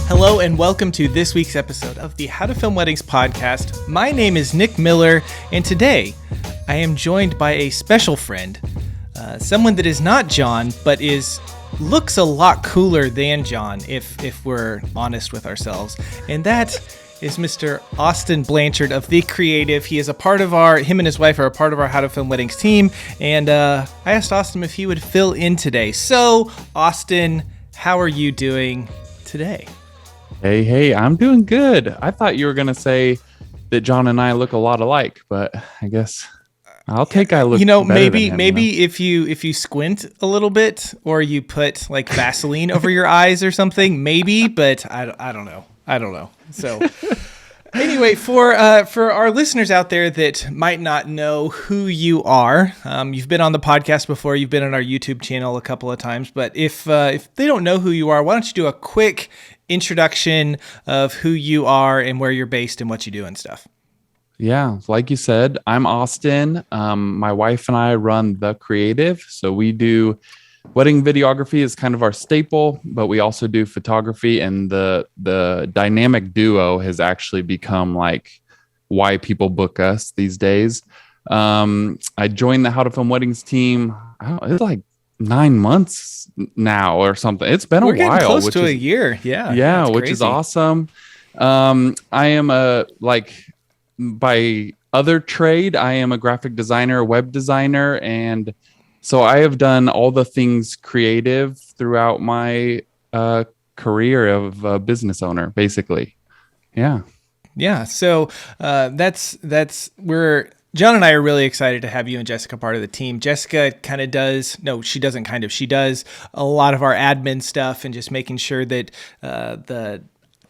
Hello and welcome to this week's episode of the How to Film Weddings podcast. My name is Nick Miller, and today I am joined by a special friend, someone that is not John, but looks a lot cooler than John, if we're honest with ourselves, and that is Mr. Austin Blanchard of The Creative. He is him and his wife are a part of our How to Film Weddings team, and I asked Austin if he would fill in today. So, Austin, how are you doing today? Hey, I'm doing good. I thought you were going to say that John and I look a lot alike, but I guess I'll take I look better maybe than him, if you squint a little bit or you put like Vaseline over your eyes or something, maybe, but I don't know. So anyway, for our listeners out there that might not know who you are, you've been on the podcast before, you've been on our YouTube channel a couple of times, but if they don't know who you are, why don't you do a quick introduction of who you are and where you're based and what you do and stuff. Yeah, like you said, I'm Austin. My wife and I run The Creative. So we do wedding videography is kind of our staple, but we also do photography, and the dynamic duo has actually become like why people book us these days. I joined the How to Film Weddings team. It's like 9 months now or something. It's been a while. Close to a year. Yeah, which is awesome. I am by other trade, I am a graphic designer, web designer, and so I have done all the things creative throughout my career of a business owner, basically. Yeah. So John and I are really excited to have you and Jessica part of the team. Jessica she does a lot of our admin stuff and just making sure that the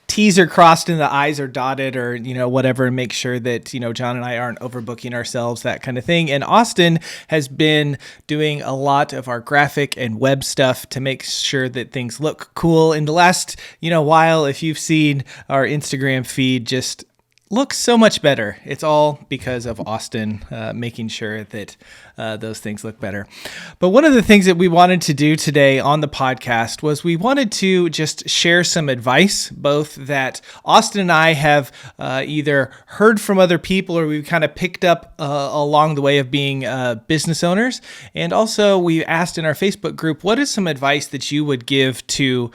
T's are crossed and the I's are dotted, or, whatever, and make sure that, John and I aren't overbooking ourselves, that kind of thing. And Austin has been doing a lot of our graphic and web stuff to make sure that things look cool. In the last, while, if you've seen our Instagram feed, just looks so much better. It's all because of Austin making sure that those things look better. But one of the things that we wanted to do today on the podcast was we wanted to just share some advice, both that Austin and I have either heard from other people or we've kind of picked up along the way of being business owners. And also we asked in our Facebook group, what is some advice that you would give to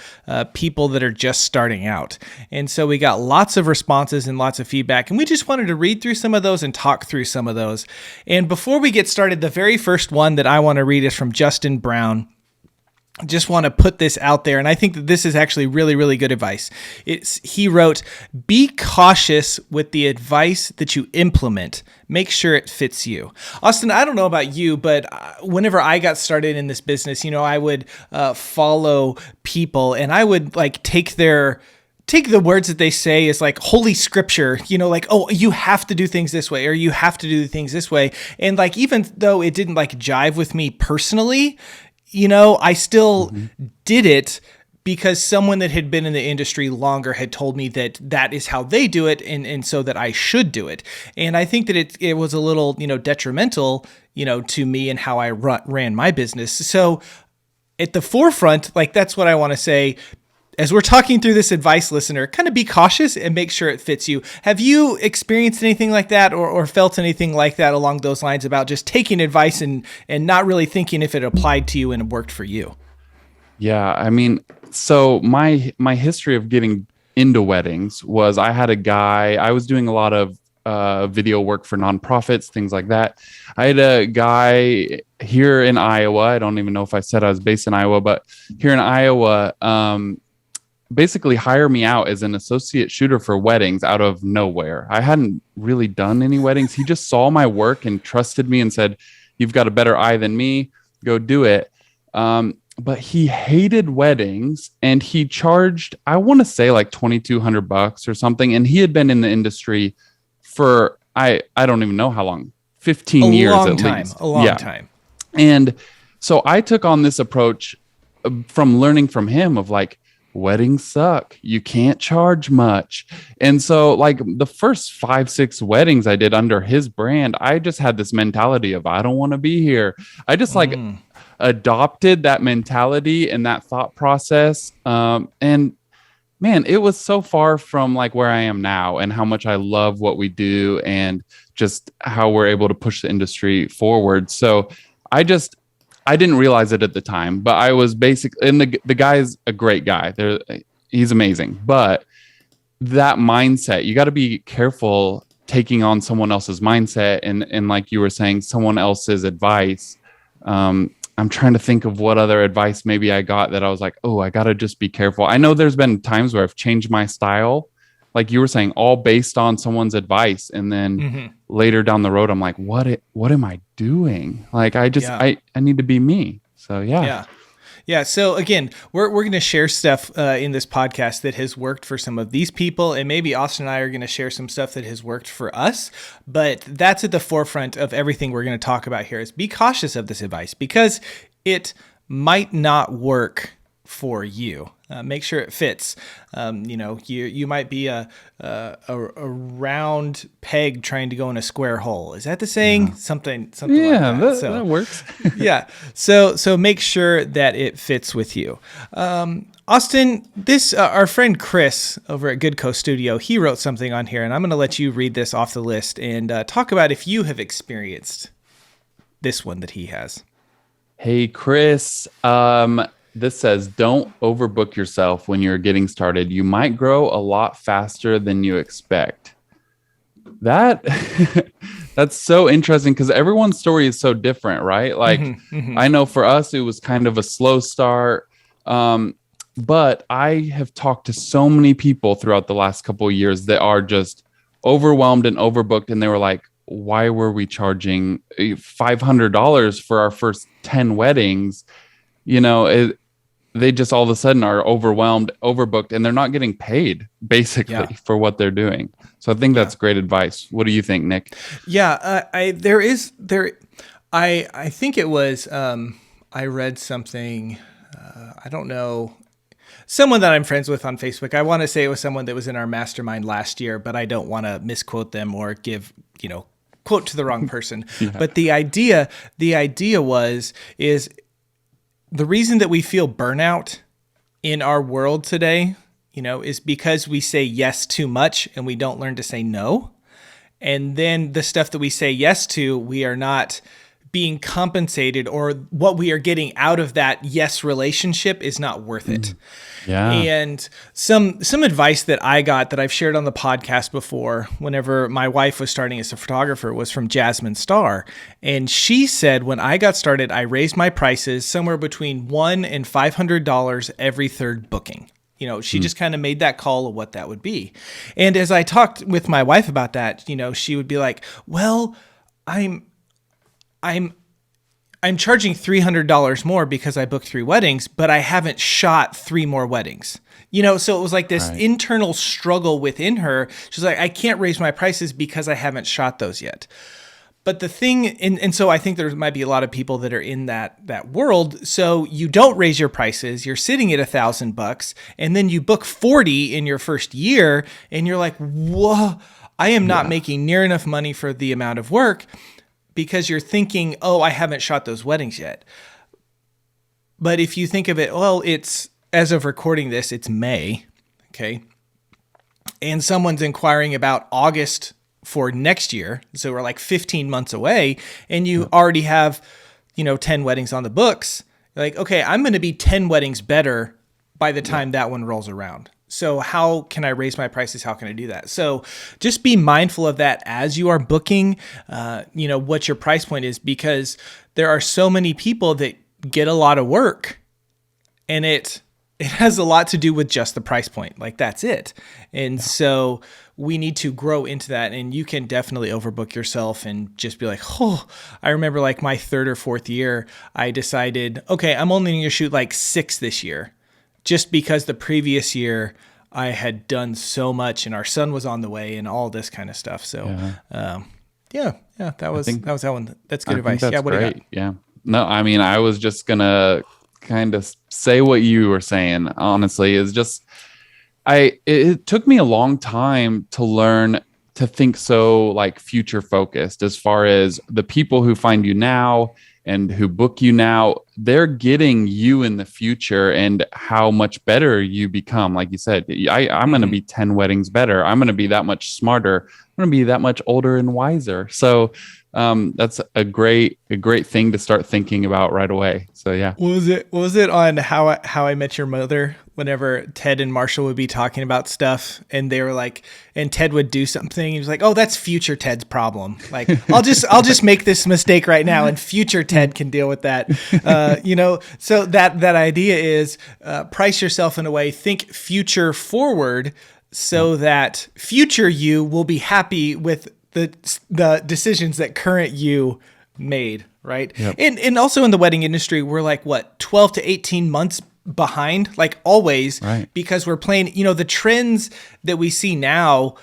people that are just starting out? And so we got lots of responses and lots of feedback, and we just wanted to read through some of those and talk through some of those. And before we get started, the very first one that I want to read is from Justin Brown. I just want to put this out there, and I think that this is actually really, really good advice. He wrote, "Be cautious with the advice that you implement. Make sure it fits you." Austin, I don't know about you, but whenever I got started in this business, I would follow people, and I would take the words that they say as like holy scripture, oh, you have to do things this way, or you have to do things this way. And even though it didn't jive with me personally, I still did it because someone that had been in the industry longer had told me that is how they do it. And so that I should do it. And I think that it was a little, detrimental, to me and how I ran my business. So at the forefront, that's what I want to say. As we're talking through this advice, listener, kind of be cautious and make sure it fits you. Have you experienced anything like that or felt anything like that along those lines about just taking advice and not really thinking if it applied to you and worked for you? Yeah, I mean, so my history of getting into weddings was I had a guy, I was doing a lot of video work for nonprofits, things like that. I had a guy here in Iowa. I don't even know if I said I was based in Iowa, but here in Iowa, basically hire me out as an associate shooter for weddings out of nowhere. I hadn't really done any weddings. He just saw my work and trusted me and said, "You've got a better eye than me. Go do it." But he hated weddings, and he charged, I want to say $2,200 or something. And he had been in the industry for, I don't even know how long, 15 years at least. A long time. And so I took on this approach from learning from him of weddings suck. You can't charge much. And so the first 5-6 weddings I did under his brand, I just had this mentality of, I don't want to be here. I just adopted that mentality and that thought process. And man, it was so far from like where I am now and how much I love what we do and just how we're able to push the industry forward. So I just, I didn't realize it at the time, but I was basically, and the guy's a great guy. He's amazing, but that mindset, you got to be careful taking on someone else's mindset and like you were saying, someone else's advice. I'm trying to think of what other advice maybe I got that I was like, oh, I got to just be careful. I know there's been times where I've changed my style, like you were saying, all based on someone's advice. And then later down the road, I'm like, what am I doing? Like, I need to be me. So, yeah. Yeah. So again, we're going to share stuff in this podcast that has worked for some of these people, and maybe Austin and I are going to share some stuff that has worked for us. But that's at the forefront of everything we're going to talk about here. Is be cautious of this advice because it might not work for you. Make sure it fits. You might be a round peg trying to go in a square hole. Is that the saying? Yeah. Something yeah, like that. That works. Yeah. So make sure that it fits with you. Austin, this our friend Chris over at Good Coast Studio, he wrote something on here, and I'm going to let you read this off the list and talk about if you have experienced this one that he has. Hey, Chris. This says, don't overbook yourself when you're getting started. You might grow a lot faster than you expect. That's so interesting because everyone's story is so different, right? Like, I know for us, it was kind of a slow start. But I have talked to so many people throughout the last couple of years that are just overwhelmed and overbooked. And they were like, why were we charging $500 for our first 10 weddings? They just all of a sudden are overwhelmed, overbooked, and they're not getting paid basically for what they're doing. So I think that's great advice. What do you think, Nick? Yeah, I think it was, I read something, I don't know, someone that I'm friends with on Facebook. I want to say it was someone that was in our mastermind last year, but I don't want to misquote them or give, quote to the wrong person. But the idea is the reason that we feel burnout in our world today, is because we say yes too much and we don't learn to say no. And then the stuff that we say yes to, we are not being compensated, or what we are getting out of that yes relationship is not worth it. Yeah. And some advice that I got that I've shared on the podcast before, whenever my wife was starting as a photographer, was from Jasmine Starr. And she said, when I got started, I raised my prices somewhere between $100 and $500 every third booking. She just kind of made that call of what that would be. And as I talked with my wife about that, she would be like, well, I'm charging $300 more because I booked 3 weddings, but I haven't shot 3 more weddings. So it was like this internal struggle within her. She's like, I can't raise my prices because I haven't shot those yet. But the thing, and so I think there might be a lot of people that are in that world. So you don't raise your prices, you're sitting at $1,000, and then you book 40 in your first year, and you're like, whoa, I am not making near enough money for the amount of work. Because you're thinking, oh, I haven't shot those weddings yet. But if you think of it, well, it's, as of recording this, it's May, okay? And someone's inquiring about August for next year. So we're like 15 months away, and you already have, 10 weddings on the books. You're like, okay, I'm going to be 10 weddings better by the time that one rolls around. So how can I raise my prices? How can I do that? So just be mindful of that as you are booking, what your price point is, because there are so many people that get a lot of work, and it has a lot to do with just the price point. Like, that's it. And so we need to grow into that, and you can definitely overbook yourself and just be like, oh, I remember like my 3rd or 4th year, I decided, okay, I'm only going to shoot like 6 this year. Just because the previous year I had done so much and our son was on the way and all this kind of stuff. So, that was that one. That's good advice. That's what great. do you got? Yeah. No, I mean, I was just gonna kind of say what you were saying. Honestly, is just it took me a long time to learn to think so like future focused as far as the people who find you now and who book you now. they're getting you in the future and how much better you become. Like you said, I'm going to be 10 weddings better. I'm going to be that much smarter. I'm going to be that much older and wiser. So that's a great thing to start thinking about right away. So yeah. What was it on How I Met Your Mother? Whenever Ted and Marshall would be talking about stuff, and they were like, and Ted would do something, he was like, "Oh, that's future Ted's problem. Like, I'll just make this mistake right now, and future Ted can deal with that." So that idea is price yourself in a way, think future forward, so that future you will be happy with the decisions that current you made, right? Yep. And also in the wedding industry, we're like, what, 12 to 18 months behind, like always, right? Because we're playing, the trends that we see now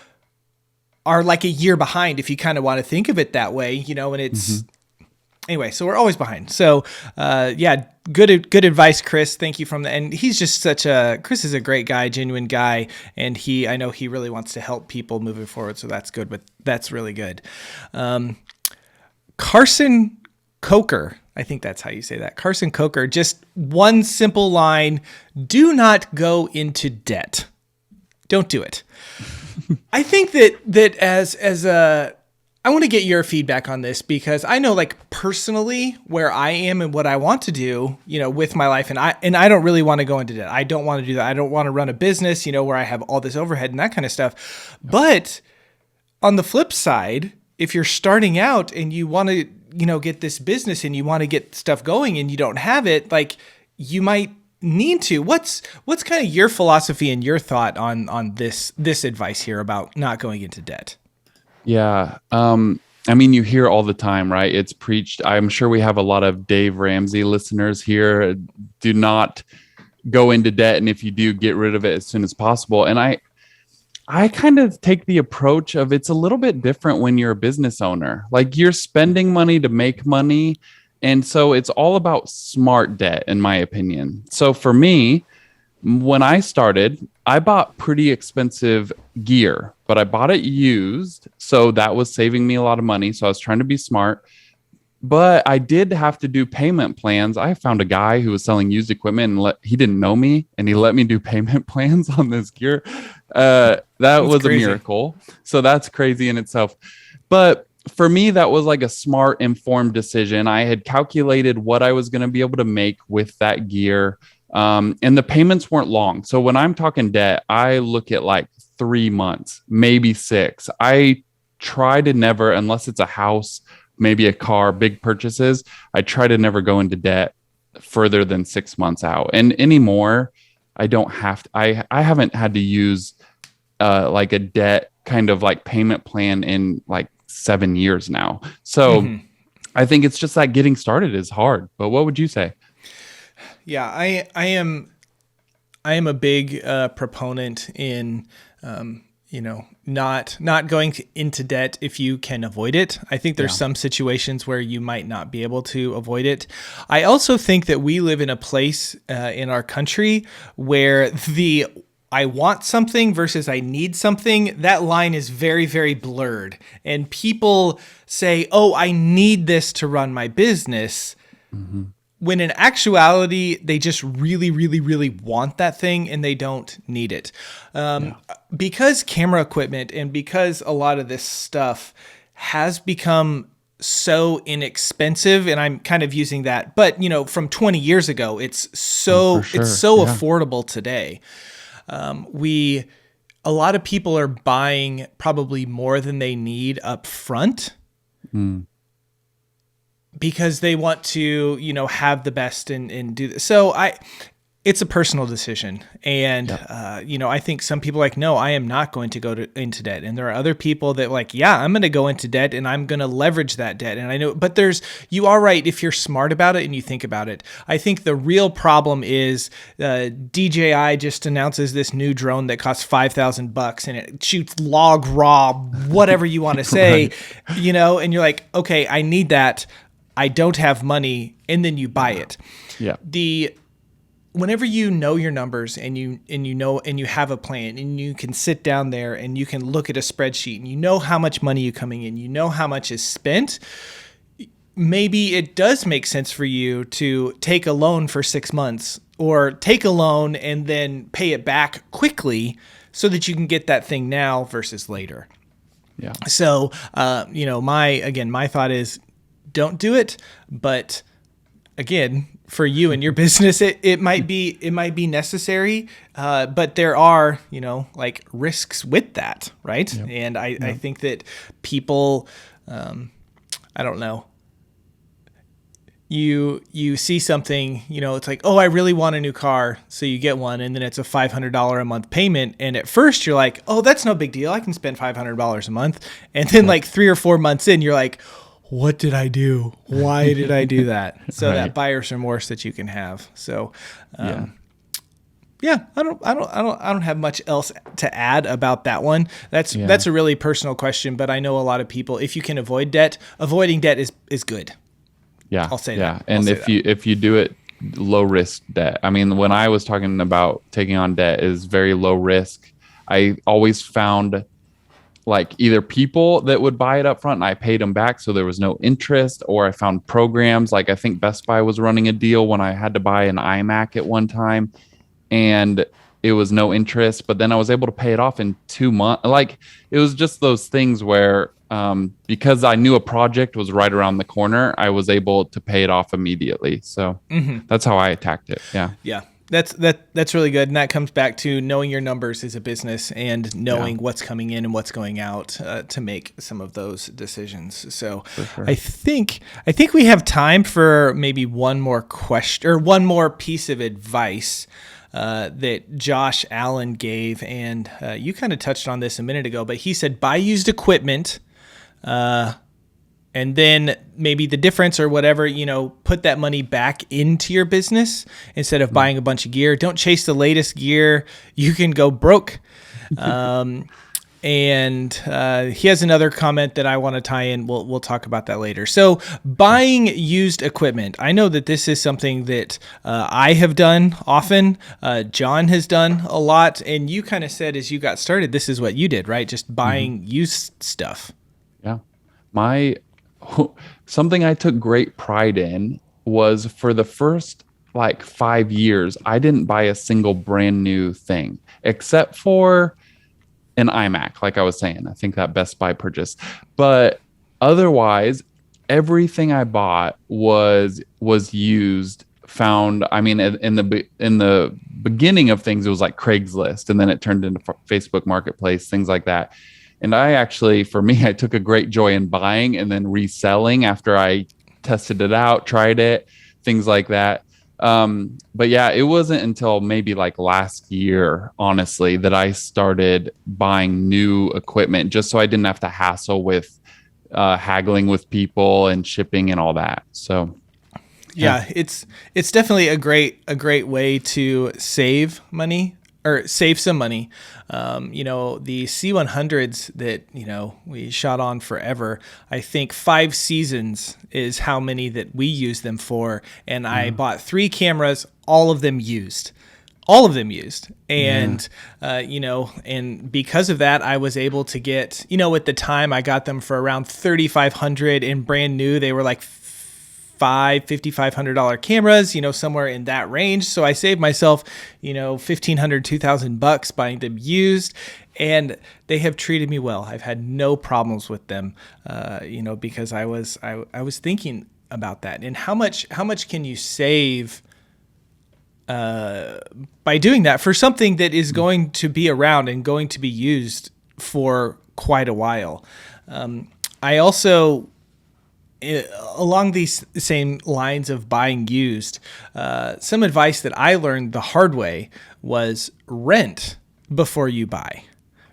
are like a year behind, if you kind of want to think of it that way, and it's anyway, so we're always behind. So good advice, Chris. Thank you and he's just Chris is a great guy, genuine guy. And I know he really wants to help people moving forward. So that's good, but that's really good. Carson Coker, I think that's how you say that. Carson Coker, just one simple line: do not go into debt. Don't do it. I think that as I want to get your feedback on this, because I know, like, personally where I am and what I want to do, with my life, and I don't really want to go into debt. I don't want to do that. I don't want to run a business, where I have all this overhead and that kind of stuff. But on the flip side, if you're starting out and you want to, get this business and you want to get stuff going and you don't have it, like, you might need to. What's kind of your philosophy and your thought on this advice here about not going into debt? Yeah. I mean, you hear all the time, right? It's preached. I'm sure we have a lot of Dave Ramsey listeners here. Do not go into debt. And if you do, get rid of it as soon as possible. And I kind of take the approach of, it's a little bit different when you're a business owner. Like, you're spending money to make money. And so it's all about smart debt, in my opinion. So for me, when I started, I bought pretty expensive gear, but I bought it used. So that was saving me a lot of money. So I was trying to be smart, but I did have to do payment plans. I found a guy who was selling used equipment, and he didn't know me, and he let me do payment plans on this gear. That was crazy. A miracle. So that's crazy in itself. But for me, that was like a smart, informed decision. I had calculated what I was going to be able to make with that gear. And the payments weren't long. So when I'm talking debt, I look at like 3 months, maybe 6. I try to never, unless it's a house, maybe a car, big purchases, I try to never go into debt further than 6 months out. And anymore, I don't have to, I haven't had to use like a debt kind of like payment plan in like 7 years now. So I think it's just that getting started is hard. But what would you say? Yeah, I am a big proponent in not going into debt if you can avoid it. I think there's some situations where you might not be able to avoid it. I also think that we live in a place in our country where I want something versus I need something, that line is very, very blurred. And people say, "Oh, I need this to run my business." When in actuality, they just really, really, really want that thing and they don't need it. Because camera equipment and because a lot of this stuff has become so inexpensive, and I'm kind of using that, but from 20 years ago, it's so affordable today. A lot of people are buying probably more than they need up front. Because they want to, have the best and do this. So it's a personal decision. And, I think some people are like, no, I am not going to go into debt. And there are other people that like, yeah, I'm going to go into debt and I'm going to leverage that debt. And I know, but you are right. If you're smart about it and you think about it, I think the real problem is DJI just announces this new drone that costs $5,000 and it shoots log raw, whatever you want to say, and you're like, okay, I need that. I don't have money, and then you buy it. Yeah. Whenever you know your numbers and you know and you have a plan and you can sit down there and you can look at a spreadsheet and you know how much money you're coming in, you know how much is spent, maybe it does make sense for you to take a loan for 6 months or take a loan and then pay it back quickly so that you can get that thing now versus later. Yeah. So, my thought is don't do it. But again, for you and your business, it might be necessary. But there are, like risks with that. Right. Yep. And I think that people, I don't know. You see something, it's like, oh, I really want a new car. So you get one and then it's a $500 a month payment. And at first you're like, oh, that's no big deal. I can spend $500 a month. And then like 3 or 4 months in, you're like, what did I do? Why did I do that? So that buyer's remorse that you can have. So, I don't have much else to add about that one. That's a really personal question, but I know a lot of people, if you can avoid debt, avoiding debt is good. Yeah, I'll say that. And if you do it low risk debt, I mean, when I was talking about taking on debt is very low risk. I always found like either people that would buy it up front and I paid them back, so there was no interest, or I found programs like I think Best Buy was running a deal when I had to buy an iMac at one time, and it was no interest, but then I was able to pay it off in 2 months. Like it was just those things where because I knew a project was right around the corner, I was able to pay it off immediately. So that's how I attacked it. Yeah. Yeah. That's really good. And that comes back to knowing your numbers as a business and knowing what's coming in and what's going out to make some of those decisions. So sure. I think we have time for maybe one more question or one more piece of advice that Josh Allen gave. And you kind of touched on this a minute ago, but he said, buy used equipment, and then maybe the difference or whatever, put that money back into your business instead of buying a bunch of gear. Don't chase the latest gear. You can go broke. And he has another comment that I want to tie in. We'll talk about that later. So buying used equipment. I know that this is something that I have done often. John has done a lot. And you kind of said as you got started, this is what you did, right? Just buying used stuff. Yeah. Something I took great pride in was for the first like 5 years, I didn't buy a single brand new thing except for an iMac. Like I was saying, I think that Best Buy purchase, but otherwise everything I bought was used, found. I mean, in the beginning of things, it was like Craigslist, and then it turned into Facebook Marketplace, things like that. And I actually, for me, I took a great joy in buying and then reselling after I tested it out, tried it, things like that. But yeah, it wasn't until maybe like last year, honestly, that I started buying new equipment just so I didn't have to hassle with haggling with people and shipping and all that. So yeah, it's definitely a great way to save money. Or save some money. The C100s that, we shot on forever, I think 5 seasons is how many that we use them for. And I bought 3 cameras, all of them used. And, and because of that, I was able to get, at the time I got them for around $3,500 and brand new. They were like $5,500 cameras, somewhere in that range. So I saved myself, $1,500, $2,000 buying them used, and they have treated me well. I've had no problems with them, because I was thinking about that and how much can you save by doing that for something that is going to be around and going to be used for quite a while. I also, along these same lines of buying used, some advice that I learned the hard way was rent before you buy.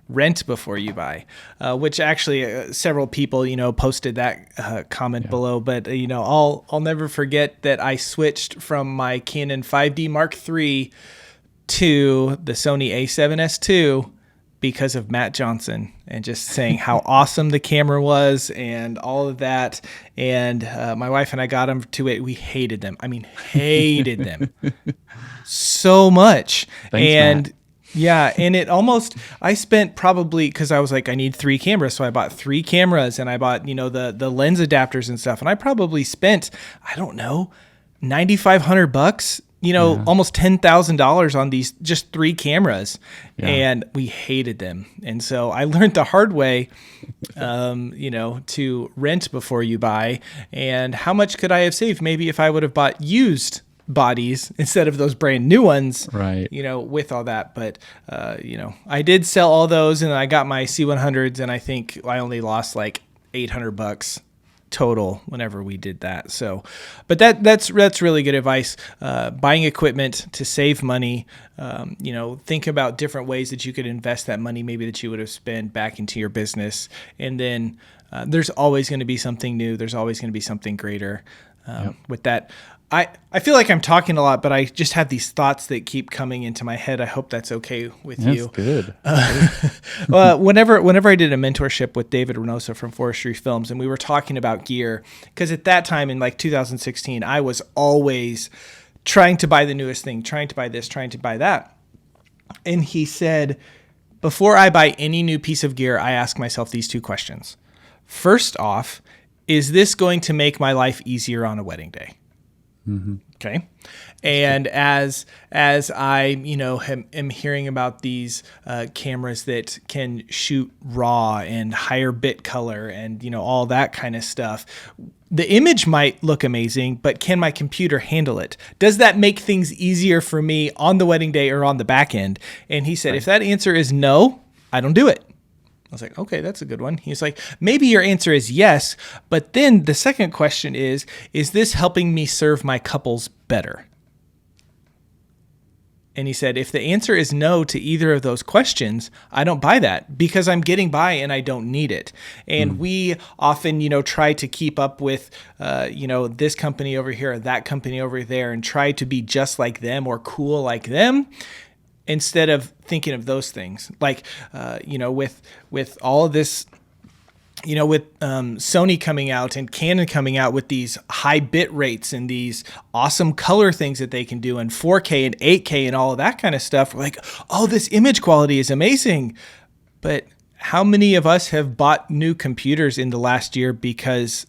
Which actually several people, posted that comment below. But, I'll never forget that I switched from my Canon 5D Mark III to the Sony A7S II because of Matt Johnson and just saying how awesome the camera was and all of that. And my wife and I got them to it. We hated them. I mean, hated them so much. Thanks, and Matt. Yeah, and I spent probably, because I was like, I need 3 cameras, so I bought 3 cameras, and I bought, the lens adapters and stuff, and I probably spent, I don't know, $9,500, almost $10,000 on these just 3 cameras, and we hated them. And so I learned the hard way, to rent before you buy. And how much could I have saved? Maybe if I would have bought used bodies instead of those brand new ones, right? With all that. But, I did sell all those, and I got my C100s, and I think I only lost like $800 total whenever we did that. So, but that's really good advice. Buying equipment to save money. Think about different ways that you could invest that money, maybe that you would have spent back into your business. And then there's always going to be something new. There's always going to be something greater. With that, I feel like I'm talking a lot, but I just have these thoughts that keep coming into my head. I hope that's okay with you. Good. Whenever I did a mentorship with David Reynosa from Forestry Films, and we were talking about gear, because at that time in like 2016, I was always trying to buy the newest thing, trying to buy this, trying to buy that. And he said, before I buy any new piece of gear, I ask myself these 2 questions. First off, is this going to make my life easier on a wedding day? Mm-hmm. Okay. And as I, am hearing about these cameras that can shoot raw and higher bit color and, all that kind of stuff, the image might look amazing, but can my computer handle it? Does that make things easier for me on the wedding day or on the back end? And he said, if that answer is no, I don't do it. I was like, okay, that's a good one. He's like, maybe your answer is yes, but then the second question is this helping me serve my couples better? And he said, if the answer is no to either of those questions, I don't buy that because I'm getting by and I don't need it. And we often, try to keep up with, this company over here or that company over there and try to be just like them or cool like them, instead of thinking of those things. Like, with all of this, with Sony coming out and Canon coming out with these high bit rates and these awesome color things that they can do and 4K and 8K and all of that kind of stuff, we're like, oh, this image quality is amazing. But how many of us have bought new computers in the last year because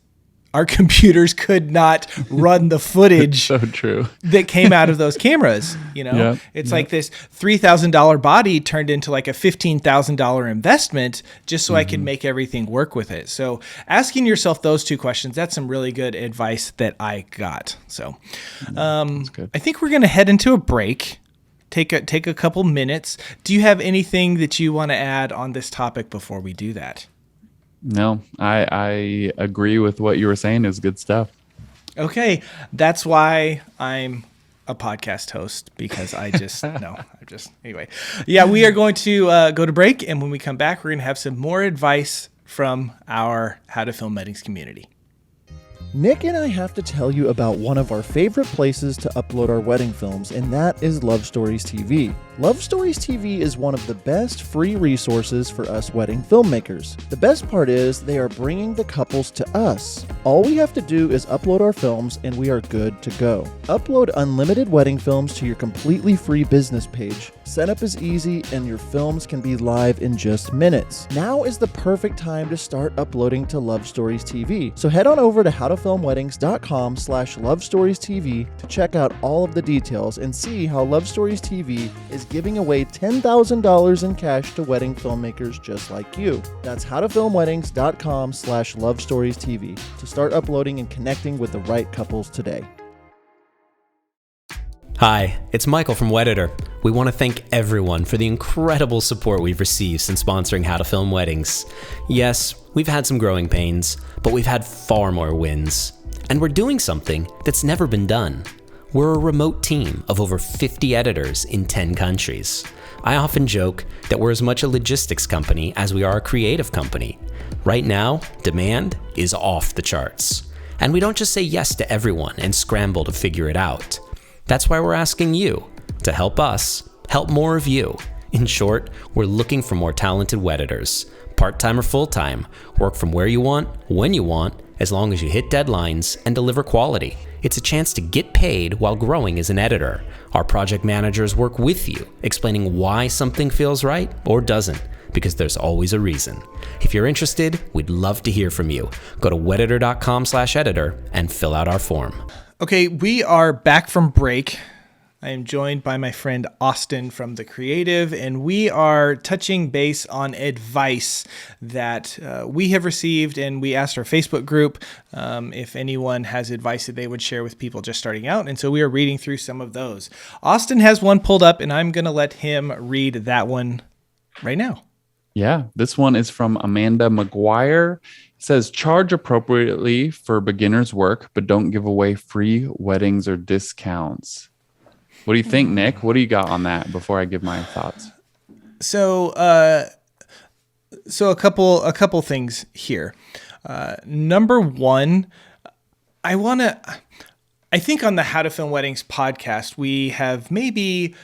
our computers could not run the footage so true. that came out of those cameras? It's like this $3,000 body turned into like a $15,000 investment just so I could make everything work with it. So asking yourself those 2 questions, that's some really good advice that I got. So I think we're going to head into a break. Take a couple minutes. Do you have anything that you want to add on this topic before we do that? No, I agree with what you were saying. Is good stuff. Okay. That's why I'm a podcast host, because I just, anyway. Yeah, we are going to go to break. And when we come back, we're going to have some more advice from our How to Film Weddings community. Nick and I have to tell you about one of our favorite places to upload our wedding films, and that is Love Stories TV. Love Stories TV is one of the best free resources for us wedding filmmakers. The best part is they are bringing the couples to us. All we have to do is upload our films and we are good to go. Upload unlimited wedding films to your completely free business page. Setup is easy and your films can be live in just minutes. Now is the perfect time to start uploading to Love Stories TV. So head on over to howtofilmweddings.com/lovestoriestv to check out all of the details and see how Love Stories TV is giving away $10,000 in cash to wedding filmmakers just like you. That's howtofilmweddings.com/lovestoriestv to start uploading and connecting with the right couples today. Hi, it's Michael from Wedditor. We want to thank everyone for the incredible support we've received since sponsoring How to Film Weddings. Yes, we've had some growing pains, but we've had far more wins. And we're doing something that's never been done. We're a remote team of over 50 editors in 10 countries. I often joke that we're as much a logistics company as we are a creative company. Right now, demand is off the charts. And we don't just say yes to everyone and scramble to figure it out. That's why we're asking you to help us help more of you. In short, we're looking for more talented wedditors, part-time or full-time, work from where you want, when you want, as long as you hit deadlines and deliver quality. It's a chance to get paid while growing as an editor. Our project managers work with you, explaining why something feels right or doesn't, because there's always a reason. If you're interested, we'd love to hear from you. Go to wedditor.com/editor and fill out our form. Okay, we are back from break. I am joined by my friend Austin from The Creative, and we are touching base on advice that we have received, and we asked our Facebook group if anyone has advice that they would share with people just starting out, and so we are reading through some of those. Austin has one pulled up, and I'm going to let him read that one right now. Yeah, this one is from Amanda McGuire. It says, charge appropriately for beginner's work, but don't give away free weddings or discounts. What do you think, Nick? What do you got on that before I give my thoughts? So a couple things here. Number one, I think on the How to Film Weddings podcast, we have maybe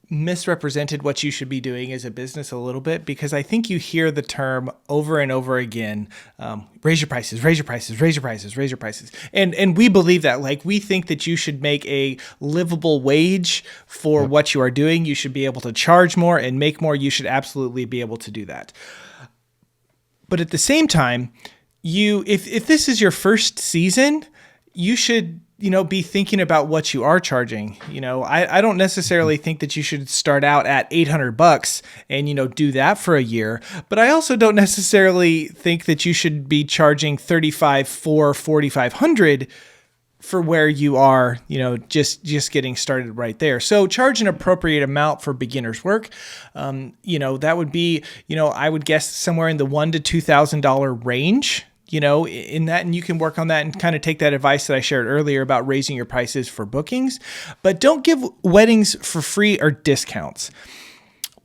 misrepresented what you should be doing as a business a little bit, because I think you hear the term over and over again, raise your prices, raise your prices, raise your prices, raise your prices. And we believe that. Like, we think that you should make a livable wage for what you are doing. You should be able to charge more and make more. You should absolutely be able to do that. But at the same time, if this is your first season, you should be thinking about what you are charging. I don't necessarily think that you should start out at $800 and, do that for a year. But I also don't necessarily think that you should be charging $4,500 for where you are, just getting started right there. So charge an appropriate amount for beginner's work. That would be, I would guess somewhere in the $1,000 to $2,000 range. In that, and you can work on that and kind of take that advice that I shared earlier about raising your prices for bookings, but don't give weddings for free or discounts.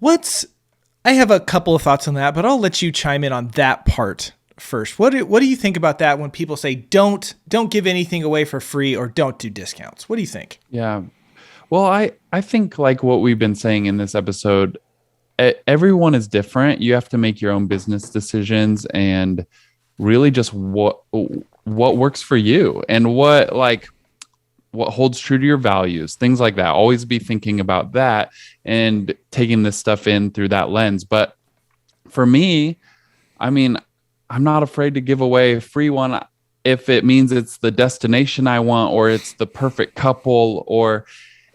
I have a couple of thoughts on that, but I'll let you chime in on that part first. What do you think about that when people say don't give anything away for free or don't do discounts? What do you think? Yeah. Well, I think, like what we've been saying in this episode, everyone is different. You have to make your own business decisions and really just what works for you and what holds true to your values, things like that. Always be thinking about that and taking this stuff in through that lens. But for me, I'm not afraid to give away a free one if it means it's the destination I want, or it's the perfect couple,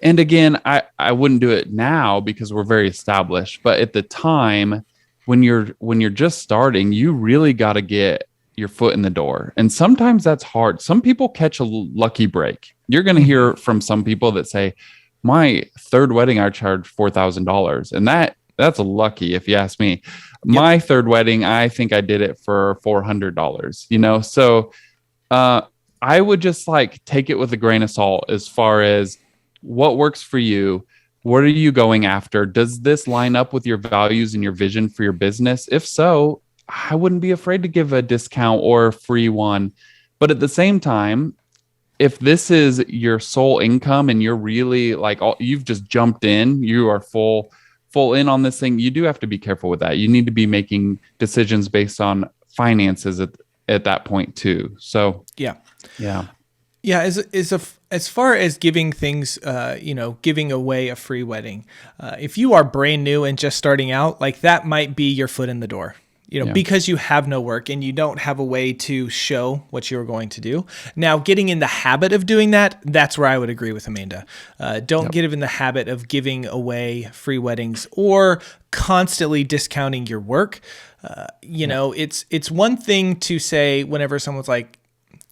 and again, I wouldn't do it now because we're very established, but at the time when you're just starting, you really got to get your foot in the door. And sometimes that's hard. Some people catch a lucky break. You're going to hear from some people that say, my third wedding, I charged $4,000. And that's lucky, if you ask me. Yep. My third wedding, I think I did it for $400, So I would just take it with a grain of salt as far as what works for you. What are you going after? Does this line up with your values and your vision for your business? If so, I wouldn't be afraid to give a discount or a free one. But at the same time, if this is your sole income and you're really you've just jumped in, you are full in on this thing, you do have to be careful with that. You need to be making decisions based on finances at that point too. So yeah. As far as giving things, giving away a free wedding, if you are brand new and just starting out, that might be your foot in the door. Because you have no work and you don't have a way to show what you're going to do. Now, getting in the habit of doing that, that's where I would agree with Amanda. Don't get in the habit of giving away free weddings or constantly discounting your work. It's one thing to say whenever someone's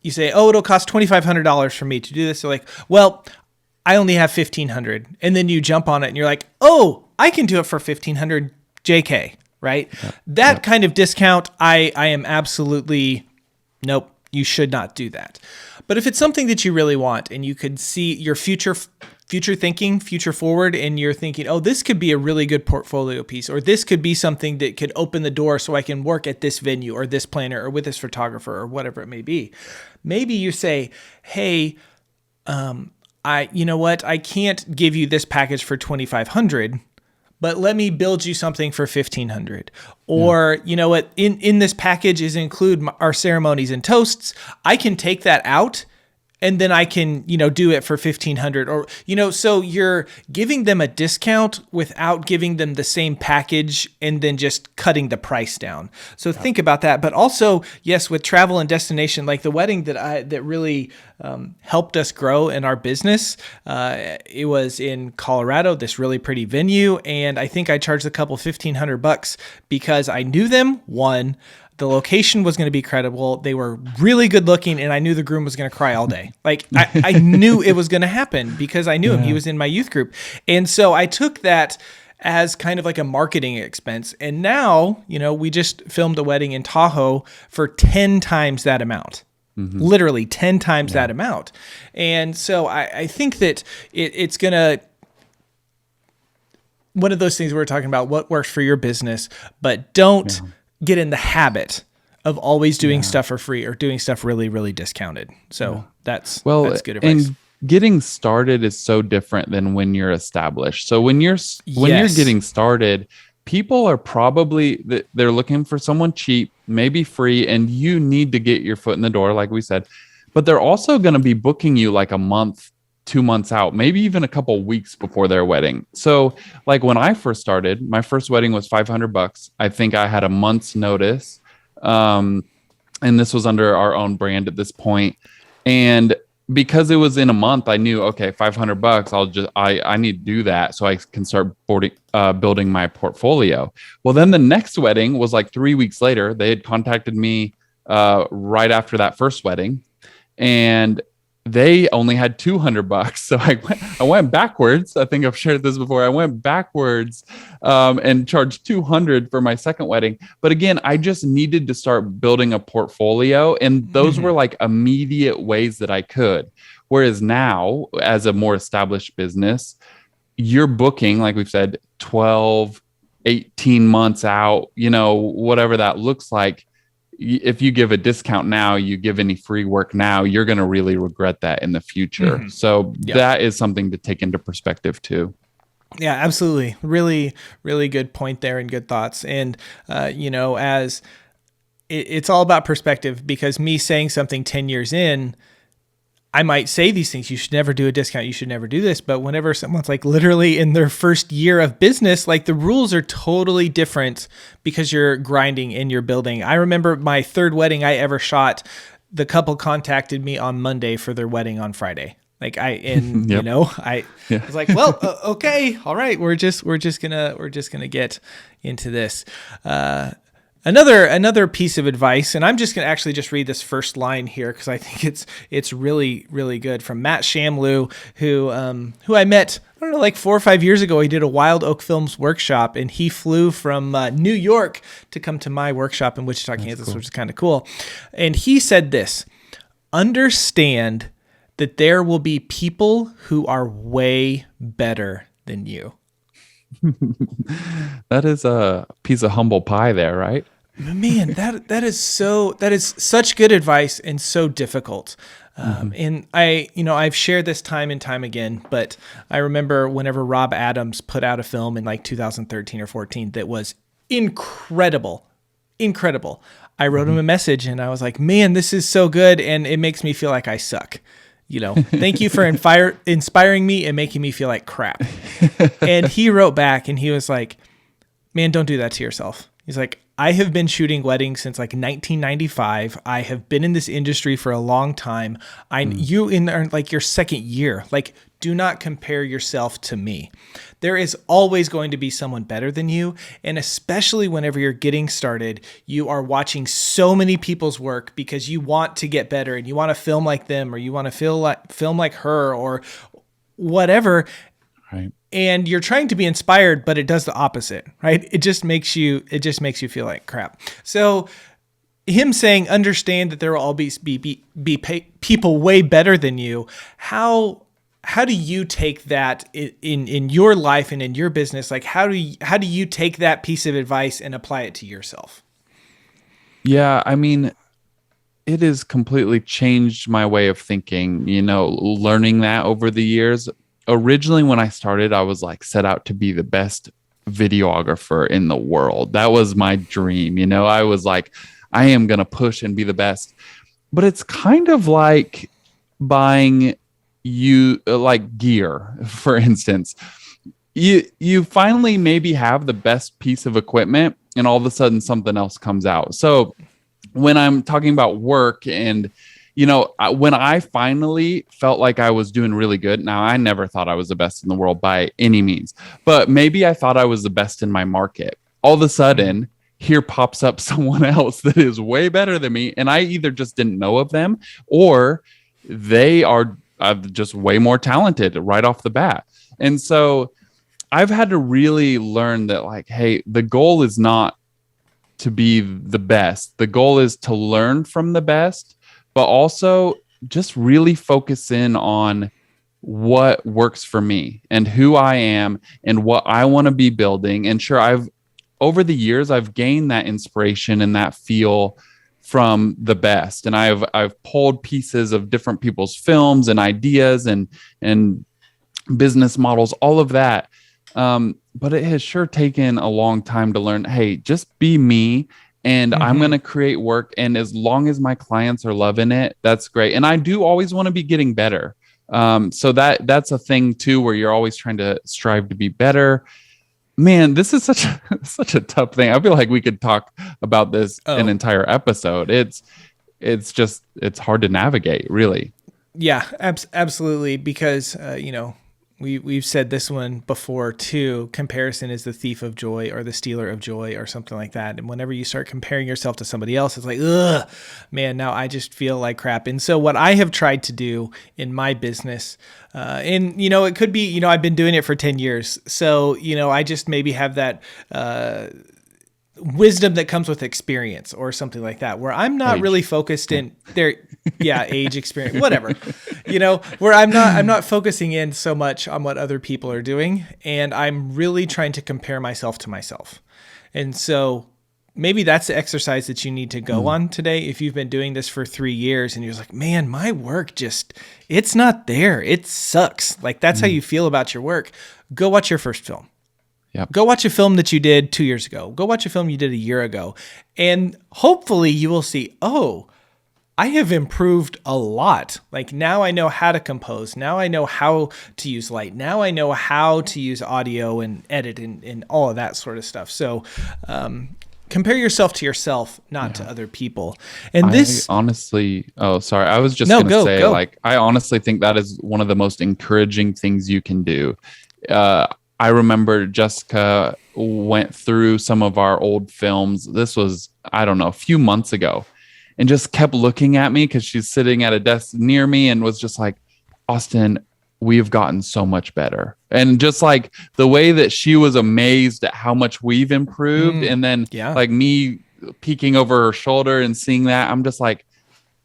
you say, oh, it'll cost $2,500 for me to do this. They're like, well, I only have $1,500. And then you jump on it and you're like, oh, I can do it for $1,500 JK. Right? That kind of discount, I am absolutely, nope, you should not do that. But if it's something that you really want and you could see your future thinking, future forward, and you're thinking, oh, this could be a really good portfolio piece, or this could be something that could open the door so I can work at this venue or this planner or with this photographer or whatever it may be. Maybe you say, hey, you know what? I can't give you this package for $2,500. But let me build you something for $1,500. Or, you know what, in this package is include our ceremonies and toasts. I can take that out and then I can, do it for 1,500, or, so you're giving them a discount without giving them the same package and then just cutting the price down. So think about that. But also, yes, with travel and destination, like the wedding that really helped us grow in our business, it was in Colorado, this really pretty venue. And I think I charged a couple $1,500 because I knew them. One, the location was going to be credible. They were really good looking, and I knew the groom was going to cry all day. Like I knew it was going to happen because I knew him. He was in my youth group. And so I took that as kind of like a marketing expense. And now, we just filmed a wedding in Tahoe for 10 times that amount. Literally 10 times that amount. And so I think that it's going to, one of those things we were talking about, what works for your business, but don't get in the habit of always doing stuff for free or doing stuff really, really discounted. So that's good advice. And getting started is so different than when you're established. So when you're getting started, people are probably, they're looking for someone cheap, maybe free, and you need to get your foot in the door, like we said. But they're also going to be booking you like a month, 2 months out, maybe even a couple weeks before their wedding. So like when I first started, my first wedding was $500. I think I had a month's notice. And this was under our own brand at this point. And because it was in a month, I knew, okay, $500, I need to do that so I can start building my portfolio. Well, then the next wedding was like 3 weeks later. They had contacted me right after that first wedding, and they only had $200. So I went backwards. I think I've shared this before. I went backwards and charged $200 for my second wedding. But again, I just needed to start building a portfolio. And those were like immediate ways that I could. Whereas now, as a more established business, you're booking, like we've said, 12, 18 months out, whatever that looks like. If you give a discount now, you give any free work now, you're going to really regret that in the future. So that is something to take into perspective too. Yeah, absolutely. Really, really good point there and good thoughts. And, as it's all about perspective, because me saying something 10 years in, I might say these things. You should never do a discount. You should never do this. But whenever someone's like literally in their first year of business, like the rules are totally different because you're grinding and you're building. I remember my third wedding I ever shot. The couple contacted me on Monday for their wedding on Friday. Like I was like, well, okay, all right. We're just gonna get into this. Another piece of advice, and I'm just going to actually just read this first line here because I think it's really, really good, from Matt Shamloo, who I met, I don't know, like 4 or 5 years ago. He did a Wild Oak Films workshop, and he flew from New York to come to my workshop in Wichita, Kansas, which is kind of cool. And he said this: understand that there will be people who are way better than you. That is a piece of humble pie there, right? Man, that is such good advice and so difficult. And I've shared this time and time again, but I remember whenever Rob Adams put out a film in like 2013 or 14 that was incredible. I wrote him a message and I was like, man, this is so good. And it makes me feel like I suck. Thank you for inspiring me and making me feel like crap. And he wrote back and he was like, man, don't do that to yourself. He's like, I have been shooting weddings since like 1995. I have been in this industry for a long time. You in like your second year. Like, do not compare yourself to me. There is always going to be someone better than you. And especially whenever you're getting started, you are watching so many people's work because you want to get better and you want to film like them, or you want to film like her, or whatever. Right. And you're trying to be inspired, but it does the opposite, right? It just makes you feel like crap. So him saying, understand that there will always be people way better than you. How do you take that in your life and in your business? Like, how do you take that piece of advice and apply it to yourself? Yeah, I mean, it has completely changed my way of thinking, learning that over the years. Originally, when I started, I was like set out to be the best videographer in the world. That was my dream. I was like, I am going to push and be the best. But it's kind of like buying you like gear, for instance. You finally maybe have the best piece of equipment, and all of a sudden something else comes out. So when I'm talking about work and when I finally felt like I was doing really good. Now, I never thought I was the best in the world by any means, but maybe I thought I was the best in my market. All of a sudden, here pops up someone else that is way better than me, and I either just didn't know of them, or they are just way more talented right off the bat. And so I've had to really learn that, like, hey, the goal is not to be the best. The goal is to learn from the best, but also just really focus in on what works for me and who I am and what I want to be building. And sure, over the years, I've gained that inspiration and that feel from the best. And I've pulled pieces of different people's films and ideas and business models, all of that. But it has sure taken a long time to learn, hey, just be me, and I'm going to create work. And as long as my clients are loving it, that's great. And I do always want to be getting better. So that's a thing too, where you're always trying to strive to be better. Man, this is such a tough thing. I feel like we could talk about this an entire episode. It's hard to navigate, really. Yeah, absolutely. Because, we've said this one before too. Comparison is the thief of joy, or the stealer of joy, or something like that. And whenever you start comparing yourself to somebody else, it's like, ugh, man, now I just feel like crap. And so what I have tried to do in my business, and it could be, I've been doing it for 10 years. So, I just maybe have that, wisdom that comes with experience or something like that, where I'm not really focused in there. Yeah. Age, experience, whatever, where I'm not focusing in so much on what other people are doing. And I'm really trying to compare myself to myself. And so maybe that's the exercise that you need to go on today. If you've been doing this for 3 years and you're like, man, my work it's not there. It sucks. Like, that's how you feel about your work. Go watch your first film. Yep. Go watch a film that you did 2 years ago. Go watch a film you did a year ago. And hopefully you will see, oh, I have improved a lot. Like, now I know how to compose. Now I know how to use light. Now I know how to use audio and edit and all of that sort of stuff. So compare yourself to yourself, not to other people. And this honestly, sorry. I was just going to say, like, I honestly think that is one of the most encouraging things you can do. I remember Jessica went through some of our old films. This was, I don't know, a few months ago, and just kept looking at me because she's sitting at a desk near me and was just like, Austin, we have gotten so much better. And just like the way that she was amazed at how much we've improved. And then like me peeking over her shoulder and seeing that, I'm just like,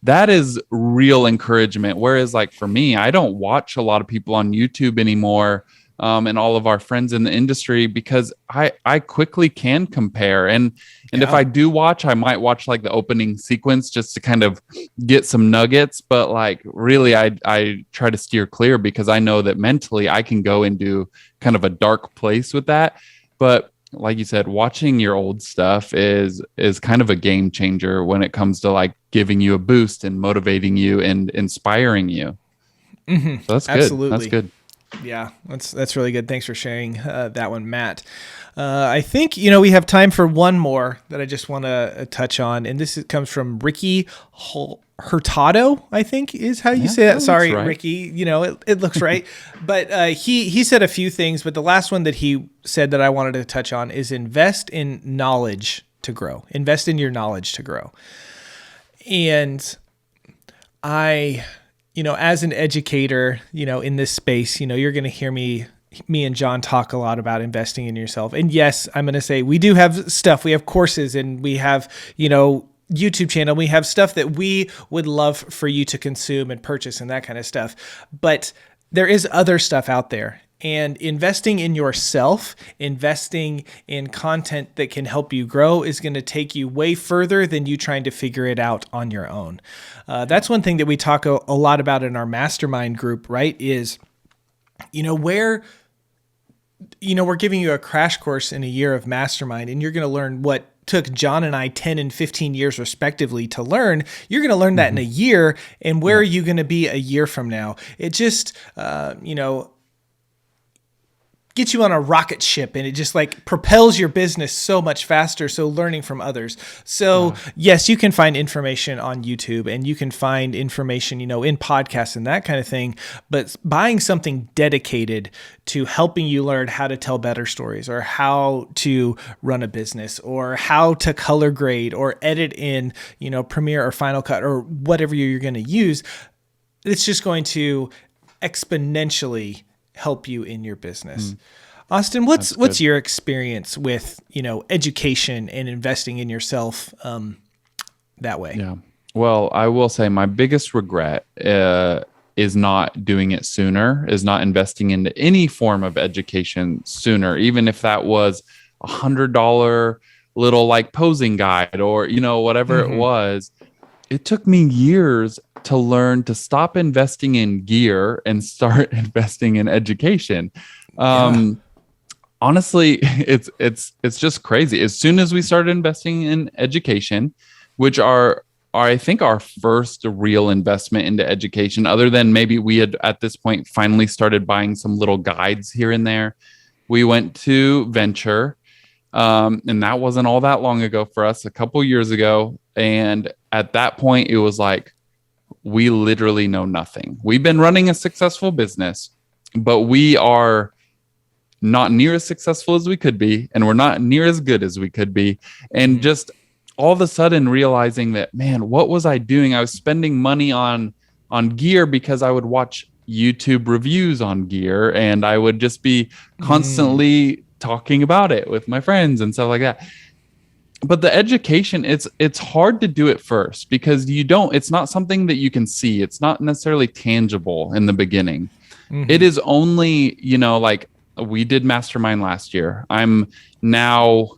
that is real encouragement. Whereas like for me, I don't watch a lot of people on YouTube anymore. And all of our friends in the industry, because I quickly can compare. And if I do watch, I might watch like the opening sequence just to kind of get some nuggets. But like really, I try to steer clear, because I know that mentally I can go into kind of a dark place with that. But like you said, watching your old stuff is kind of a game changer when it comes to like giving you a boost and motivating you and inspiring you. So that's good. Absolutely. That's good. Yeah, that's really good. Thanks for sharing that one, Matt. I think, we have time for one more that I just want to touch on. And this comes from Ricky Hurtado, I think is how you say that. Sorry, right. Ricky, it looks right. But he said a few things, but the last one that he said that I wanted to touch on is invest in knowledge to grow. Invest in your knowledge to grow. And as an educator, in this space, you're going to hear me and John talk a lot about investing in yourself. And yes, I'm going to say we do have stuff. We have courses, and we have, YouTube channel. We have stuff that we would love for you to consume and purchase and that kind of stuff. But there is other stuff out there. And investing in yourself, investing in content that can help you grow is going to take you way further than you trying to figure it out on your own. That's one thing that we talk a lot about in our mastermind group, right? Is, we're giving you a crash course in a year of mastermind, and you're going to learn what took John and I 10 and 15 years respectively to learn, you're going to learn that in a year. And where are you going to be a year from now? It just, gets you on a rocket ship, and it just like propels your business so much faster. So learning from others. So yes, you can find information on YouTube, and you can find information, in podcasts and that kind of thing, but buying something dedicated to helping you learn how to tell better stories, or how to run a business, or how to color grade or edit in, Premiere or Final Cut or whatever you're going to use, it's just going to exponentially help you in your business. Austin, what's your experience with, education and investing in yourself that way? Yeah. Well, I will say my biggest regret is not doing it sooner, is not investing into any form of education sooner, even if that was $100 little like posing guide or, whatever it was. It took me years to learn to stop investing in gear and start investing in education. Honestly, it's just crazy. As soon as we started investing in education, which are I think our first real investment into education, other than maybe we had at this point finally started buying some little guides here and there, we went to venture. And that wasn't all that long ago for us, a couple years ago. And at that point, it was like, we literally know nothing. We've been running a successful business, but we are not near as successful as we could be. And we're not near as good as we could be. And just all of a sudden realizing that, man, what was I doing? I was spending money on gear because I would watch YouTube reviews on gear, and I would just be constantly talking about it with my friends and stuff like that. But the education, it's hard to do it first because it's not something that you can see. It's not necessarily tangible in the beginning. It is only, like we did Mastermind last year. I'm now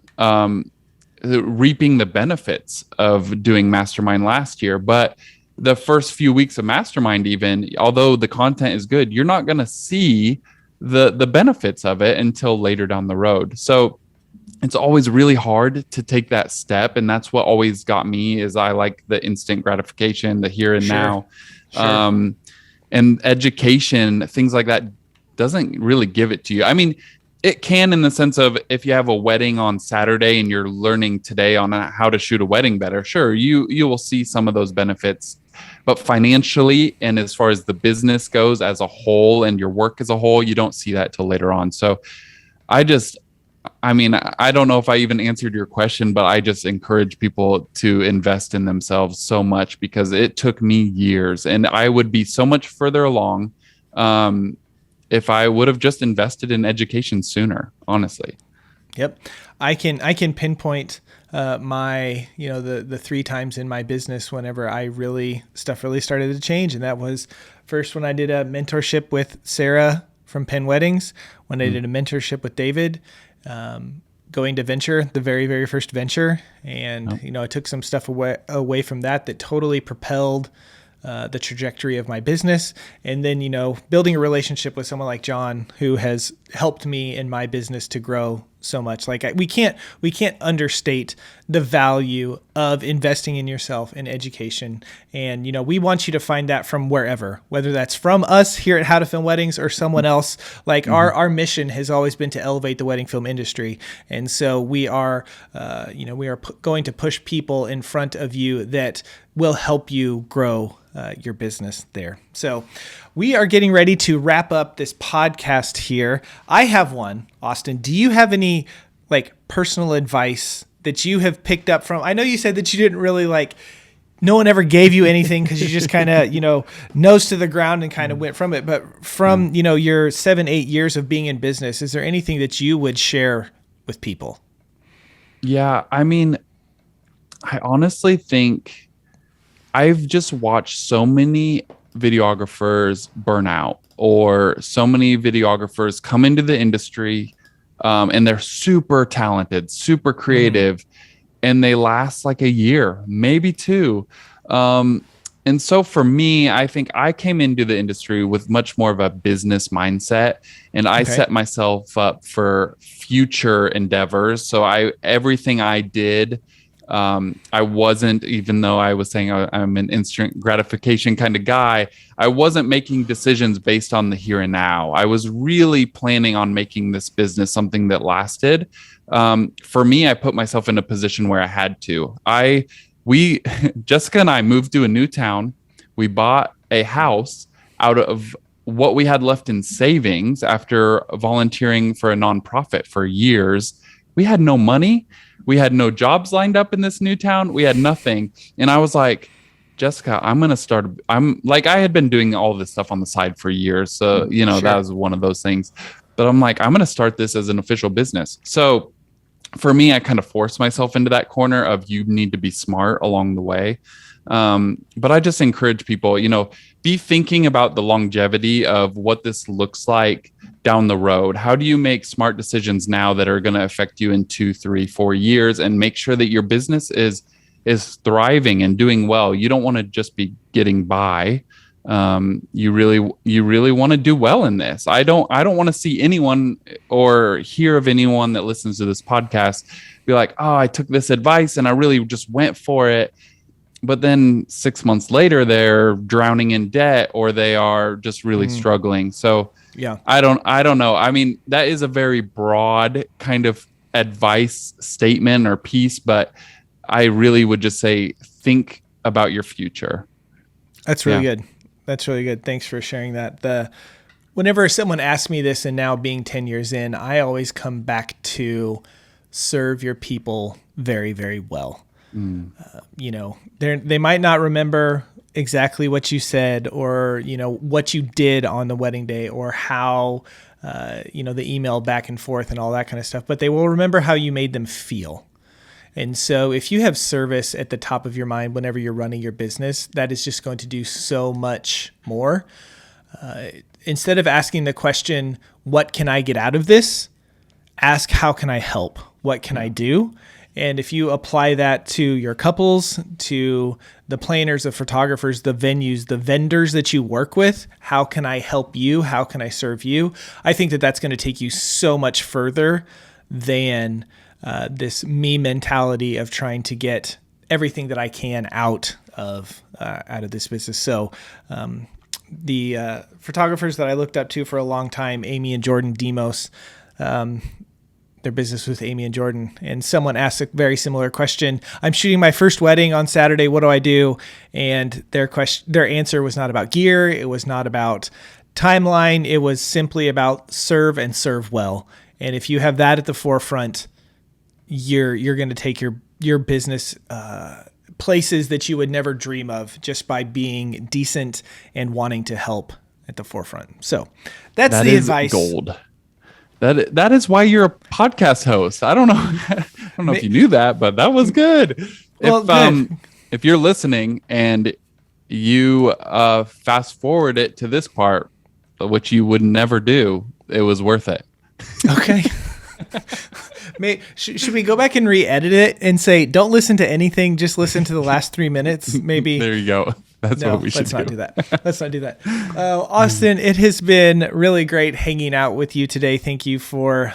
reaping the benefits of doing Mastermind last year. But the first few weeks of Mastermind, even, although the content is good, you're not going to see the benefits of it until later down the road. So it's always really hard to take that step. And that's what always got me, is I like the instant gratification, the here and now. And education, things like that, doesn't really give it to you. I mean, it can, in the sense of, if you have a wedding on Saturday and you're learning today on how to shoot a wedding better, sure, you will see some of those benefits. But financially, and as far as the business goes as a whole and your work as a whole, you don't see that till later on. So I don't know if I even answered your question, but I just encourage people to invest in themselves so much, because it took me years, and I would be so much further along if I would have just invested in education sooner, honestly. Yep. I can pinpoint my, the 3 times in my business whenever stuff really started to change. And that was first when I did a mentorship with Sarah from Penn Weddings, when I did a mentorship with David, going to venture, the very, very first venture. And, I took some stuff away from that totally propelled the trajectory of my business. And then, building a relationship with someone like John, who has helped me in my business to grow so much. Like we can't understate the value of investing in yourself in education. And, we want you to find that from wherever, whether that's from us here at How to Film Weddings or someone else. Like our mission has always been to elevate the wedding film industry. And so we are, going to push people in front of you that will help you grow your business there. So we are getting ready to wrap up this podcast here. I have one. Austin, do you have any personal advice that you have picked up from? I know you said that you didn't really no one ever gave you anything because you just kind of, nose to the ground and kind of went from it. But from, your 7-8 years of being in business, is there anything that you would share with people? Yeah. I mean, I honestly think I've just watched so many videographers burn out, or so many videographers come into the industry and they're super talented, super creative, and they last like a year, maybe 2. And so for me, I think I came into the industry with much more of a business mindset, and I set myself up for future endeavors. So everything I did, I wasn't, even though I was saying I'm an instant gratification kind of guy, I wasn't making decisions based on the here and now. I was really planning on making this business something that lasted. For me, I put myself in a position where I had to. Jessica and I moved to a new town. We bought a house out of what we had left in savings after volunteering for a nonprofit for years. We had no money. We had no jobs lined up in this new town. We had nothing. And I was like, Jessica, I had been doing all this stuff on the side for years. So, that was one of those things. But I'm like, I'm going to start this as an official business. So for me, I kind of forced myself into that corner of you need to be smart along the way. But I just encourage people, be thinking about the longevity of what this looks like down the road. How do you make smart decisions now that are going to affect you in 2, 3, 4 years, and make sure that your business is thriving and doing well? You don't want to just be getting by. You really want to do well in this. I don't want to see anyone or hear of anyone that listens to this podcast be like, oh, I took this advice and I really just went for it, but then 6 months later they're drowning in debt or they are just really struggling. So yeah, I don't know. I mean, that is a very broad kind of advice statement or piece, but I really would just say, think about your future. That's really good. That's really good. Thanks for sharing that. Whenever someone asks me this, and now being 10 years in, I always come back to serve your people very, very well. They might not remember exactly what you said or, what you did on the wedding day or how, the email back and forth and all that kind of stuff, but they will remember how you made them feel. And so if you have service at the top of your mind whenever you're running your business, that is just going to do so much more. Instead of asking the question, what can I get out of this? Ask, how can I help? What can I do? And if you apply that to your couples, to the planners, the photographers, the venues, the vendors that you work with, how can I help you? How can I serve you? I think that that's going to take you so much further than this me mentality of trying to get everything that I can out of this business. So the photographers that I looked up to for a long time, Amy and Jordan Demos, their business with Amy and Jordan, and someone asked a very similar question. I'm shooting my first wedding on Saturday. What do I do? And their answer was not about gear. It was not about timeline. It was simply about serve and serve well. And if you have that at the forefront, you're going to take your business places that you would never dream of just by being decent and wanting to help at the forefront. So that's the advice. Gold. That is why you're a podcast host. I don't know if you knew that, but that was good. Well, if you're listening and you fast forward it to this part, which you would never do, it was worth it. Okay. Should we go back and re-edit it and say, don't listen to anything, just listen to the last 3 minutes? Maybe. There you go. That's what we should do. Let's not do that. Austin, it has been really great hanging out with you today. Thank you for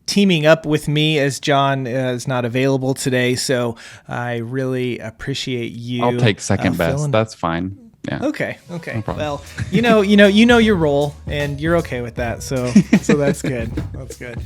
teaming up with me as John is not available today. So I really appreciate you. I'll take second best. That's fine. Yeah. Okay. No well, you know your role, and you're okay with that. So that's good. That's good.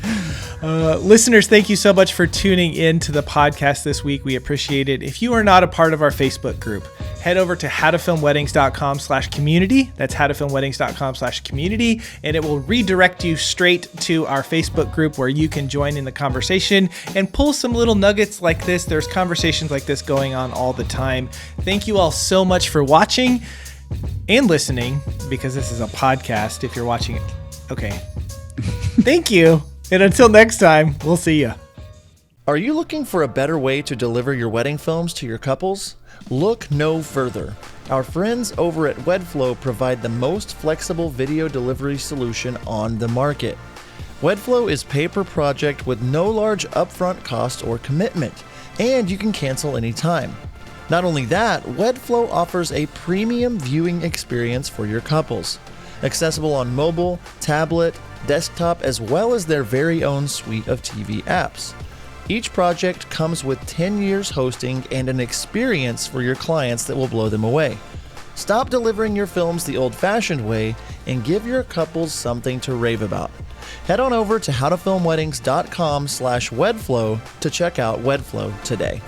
Listeners, thank you so much for tuning in to the podcast this week. We appreciate it. If you are not a part of our Facebook group, head over to howtofilmweddings.com/community. That's howtofilmweddings.com/community, and it will redirect you straight to our Facebook group where you can join in the conversation and pull some little nuggets like this. There's conversations like this going on all the time. Thank you all so much for watching and listening, because this is a podcast if you're watching it. Okay. Thank you. And until next time, we'll see you. Are you looking for a better way to deliver your wedding films to your couples? Look no further. Our friends over at WedFlow provide the most flexible video delivery solution on the market. WedFlow is pay per project with no large upfront cost or commitment, and you can cancel anytime. Not only that, WedFlow offers a premium viewing experience for your couples. Accessible on mobile, tablet, desktop, as well as their very own suite of TV apps. Each project comes with 10 years hosting and an experience for your clients that will blow them away. Stop delivering your films the old-fashioned way and give your couples something to rave about. Head on over to howtofilmweddings.com/WedFlow to check out WedFlow today.